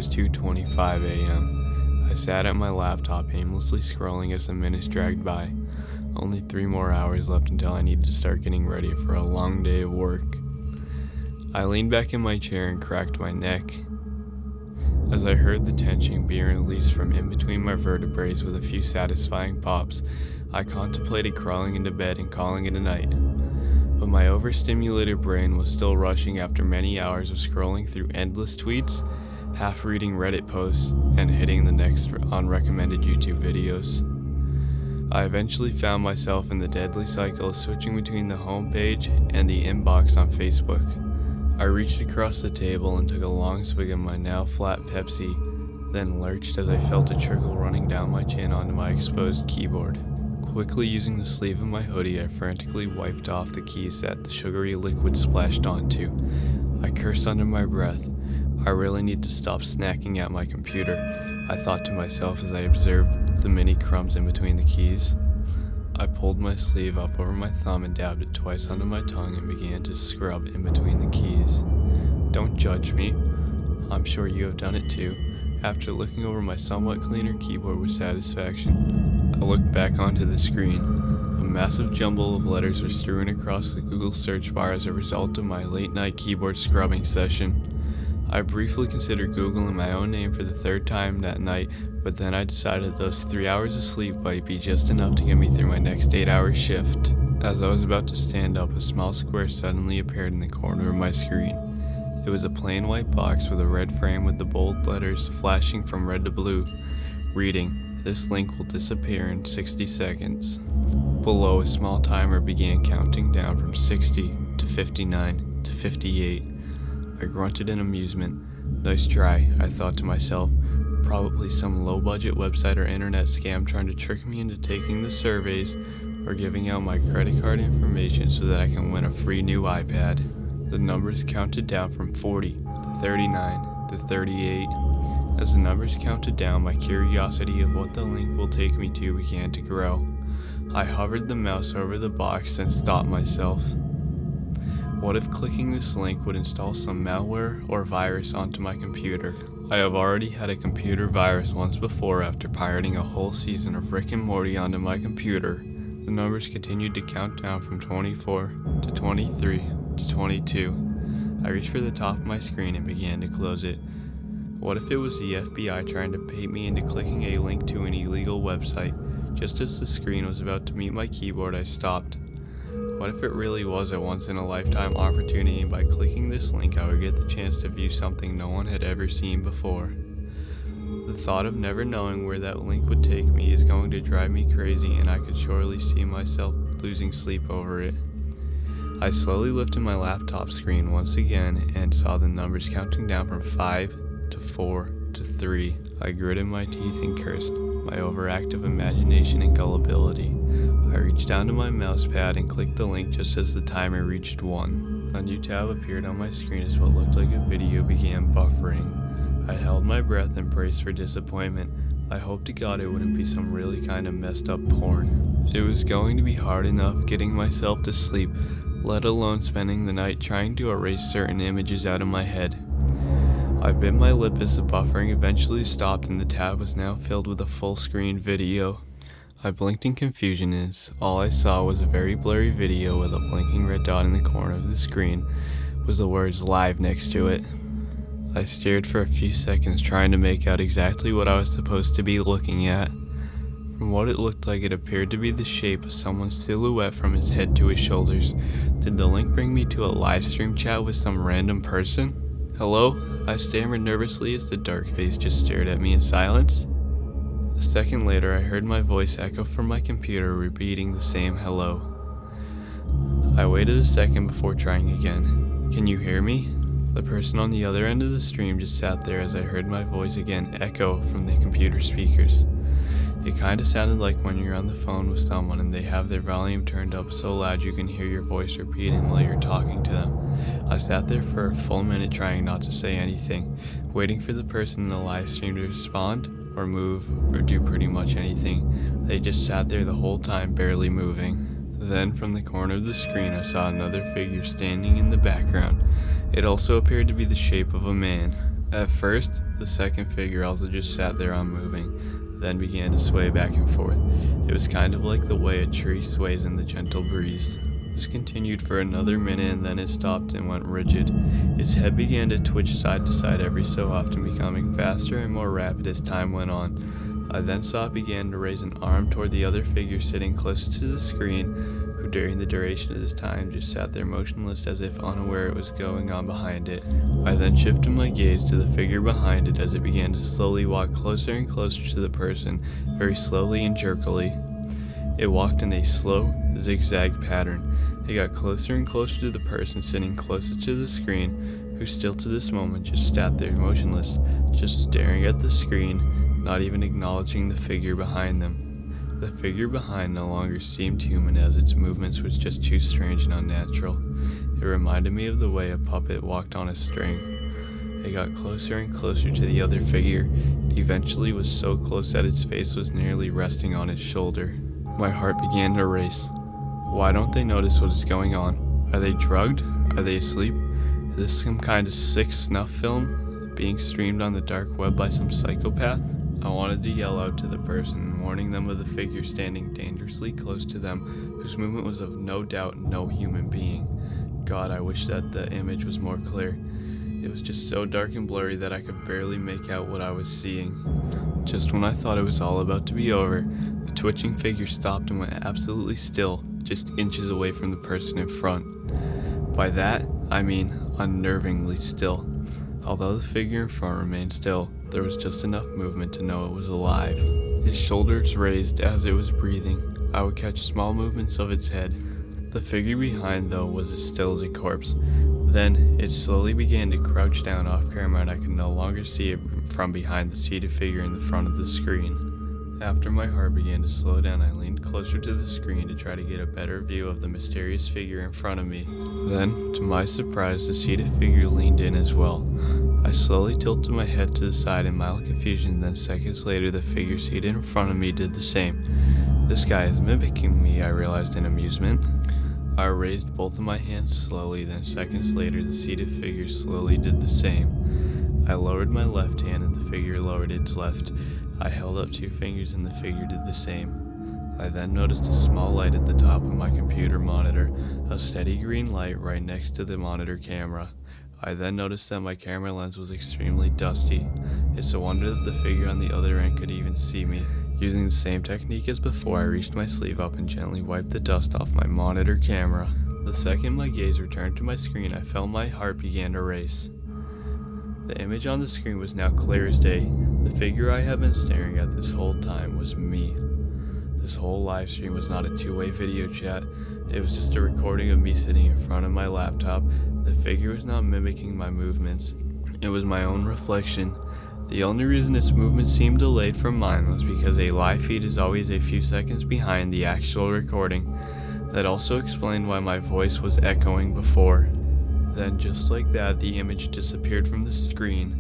was 2:25 a.m. I sat at my laptop aimlessly scrolling as the minutes dragged by. Only 3 more hours left until I needed to start getting ready for a long day of work. I leaned back in my chair and cracked my neck as I heard the tension being released from in between my vertebrae with a few satisfying pops. I contemplated crawling into bed and calling it a night, but my overstimulated brain was still rushing after many hours of scrolling through endless tweets, half reading Reddit posts, and hitting the next unrecommended YouTube videos. I eventually found myself in the deadly cycle of switching between the homepage and the inbox on Facebook. I reached across the table and took a long swig of my now flat Pepsi, then lurched as I felt a trickle running down my chin onto my exposed keyboard. Quickly using the sleeve of my hoodie, I frantically wiped off the keys that the sugary liquid splashed onto. I cursed under my breath. I really need to stop snacking at my computer, I thought to myself as I observed the mini crumbs in between the keys. I pulled my sleeve up over my thumb and dabbed it twice under my tongue and began to scrub in between the keys. Don't judge me. I'm sure you have done it too. After looking over my somewhat cleaner keyboard with satisfaction, I looked back onto the screen. A massive jumble of letters were strewn across the Google search bar as a result of my late-night keyboard scrubbing session. I briefly considered Googling my own name for the 3rd time that night, but then I decided those 3 hours of sleep might be just enough to get me through my next 8-hour shift. As I was about to stand up, a small square suddenly appeared in the corner of my screen. It was a plain white box with a red frame with the bold letters flashing from red to blue, reading, "This link will disappear in 60 seconds. Below, a small timer began counting down from 60 to 59 to 58. I grunted in amusement. Nice try, I thought to myself. Probably some low-budget website or internet scam trying to trick me into taking the surveys or giving out my credit card information so that I can win a free new iPad. The numbers counted down from 40 to 39 to 38. As the numbers counted down, my curiosity of what the link will take me to began to grow. I hovered the mouse over the box and stopped myself. What if clicking this link would install some malware or virus onto my computer? I have already had a computer virus once before after pirating a whole season of Rick and Morty onto my computer. The numbers continued to count down from 24 to 23 to 22. I reached for the top of my screen and began to close it. What if it was the FBI trying to bait me into clicking a link to an illegal website? Just as the screen was about to meet my keyboard, I stopped. What if it really was a once-in-a-lifetime opportunity and by clicking this link I would get the chance to view something no one had ever seen before? The thought of never knowing where that link would take me is going to drive me crazy, and I could surely see myself losing sleep over it. I slowly lifted my laptop screen once again and saw the numbers counting down from 5 to 4 to 3. I gritted my teeth and cursed my overactive imagination and gullibility. I reached down to my mouse pad and clicked the link just as the timer reached 1. A new tab appeared on my screen as what looked like a video began buffering. I held my breath and braced for disappointment. I hoped to God it wouldn't be some really kind of messed up porn. It was going to be hard enough getting myself to sleep, let alone spending the night trying to erase certain images out of my head. I bit my lip as the buffering eventually stopped and the tab was now filled with a full-screen video. I blinked in confusion as all I saw was a very blurry video with a blinking red dot in the corner of the screen with the words "live" next to it. I stared for a few seconds trying to make out exactly what I was supposed to be looking at. From what it looked like, it appeared to be the shape of someone's silhouette from his head to his shoulders. Did the link bring me to a live stream chat with some random person? Hello? I stammered nervously as the dark face just stared at me in silence. A second later, I heard my voice echo from my computer repeating the same hello. I waited a second before trying again. Can you hear me? The person on the other end of the stream just sat there as I heard my voice again echo from the computer speakers. It kinda sounded like when you're on the phone with someone and they have their volume turned up so loud you can hear your voice repeating while you're talking to them. I sat there for a full minute trying not to say anything, waiting for the person in the live stream to respond, or move, or do pretty much anything. They just sat there the whole time, barely moving. Then from the corner of the screen I saw another figure standing in the background. It also appeared to be the shape of a man. At first, the second figure also just sat there unmoving, then began to sway back and forth. It was kind of like the way a tree sways in the gentle breeze. This continued for another minute and then it stopped and went rigid. His head began to twitch side to side every so often, becoming faster and more rapid as time went on. I then saw it began to raise an arm toward the other figure sitting closer to the screen, who during the duration of this time just sat there motionless as if unaware it was going on behind it. I then shifted my gaze to the figure behind it as it began to slowly walk closer and closer to the person, very slowly and jerkily. It walked in a slow, zigzag pattern. It got closer and closer to the person sitting closer to the screen, who still to this moment just sat there motionless, just staring at the screen, not even acknowledging the figure behind them. The figure behind no longer seemed human, as its movements was just too strange and unnatural. It reminded me of the way a puppet walked on a string. It got closer and closer to the other figure. It eventually was so close that its face was nearly resting on its shoulder. My heart began to race. Why don't they notice what is going on? Are they drugged? Are they asleep? Is this some kind of sick snuff film being streamed on the dark web by some psychopath? I wanted to yell out to the person, warning them of the figure standing dangerously close to them, whose movement was of no doubt no human being. God, I wish that the image was more clear. It was just so dark and blurry that I could barely make out what I was seeing. Just when I thought it was all about to be over, the twitching figure stopped and went absolutely still, just inches away from the person in front. By that, I mean unnervingly still. Although the figure in front remained still, there was just enough movement to know it was alive. His shoulders raised as it was breathing. I would catch small movements of its head. The figure behind, though, was as still as a corpse. Then, it slowly began to crouch down off camera and I could no longer see it from behind the seated figure in the front of the screen. After my heart began to slow down, I leaned closer to the screen to try to get a better view of the mysterious figure in front of me. Then, to my surprise, the seated figure leaned in as well. I slowly tilted my head to the side in mild confusion, then seconds later the figure seated in front of me did the same. This guy is mimicking me, I realized in amusement. I raised both of my hands slowly, then seconds later the seated figure slowly did the same. I lowered my left hand and the figure lowered its left. I held up 2 fingers and the figure did the same. I then noticed a small light at the top of my computer monitor, a steady green light right next to the monitor camera. I then noticed that my camera lens was extremely dusty. It's a wonder that the figure on the other end could even see me. Using the same technique as before, I reached my sleeve up and gently wiped the dust off my monitor camera. The second my gaze returned to my screen, I felt my heart began to race. The image on the screen was now clear as day. The figure I had been staring at this whole time was me. This whole live stream was not a two-way video chat. It was just a recording of me sitting in front of my laptop. The figure was not mimicking my movements. It was my own reflection. The only reason its movement seemed delayed from mine was because a live feed is always a few seconds behind the actual recording. That also explained why my voice was echoing before. Then just like that, the image disappeared from the screen.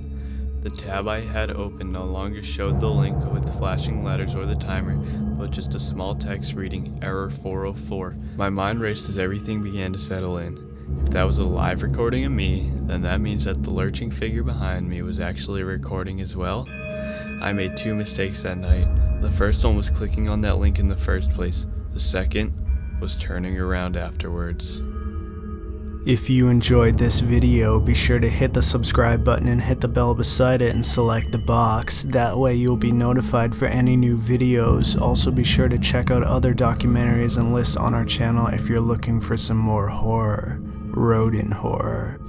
The tab I had open no longer showed the link with flashing letters or the timer, but just a small text reading error 404. My mind raced as everything began to settle in. If that was a live recording of me, then that means that the lurching figure behind me was actually recording as well. I made 2 mistakes that night. The first one was clicking on that link in the first place. The second was turning around afterwards. If you enjoyed this video, be sure to hit the subscribe button and hit the bell beside it and select the box. That way you'll be notified for any new videos. Also be sure to check out other documentaries and lists on our channel if you're looking for some more horror. Rodan horror.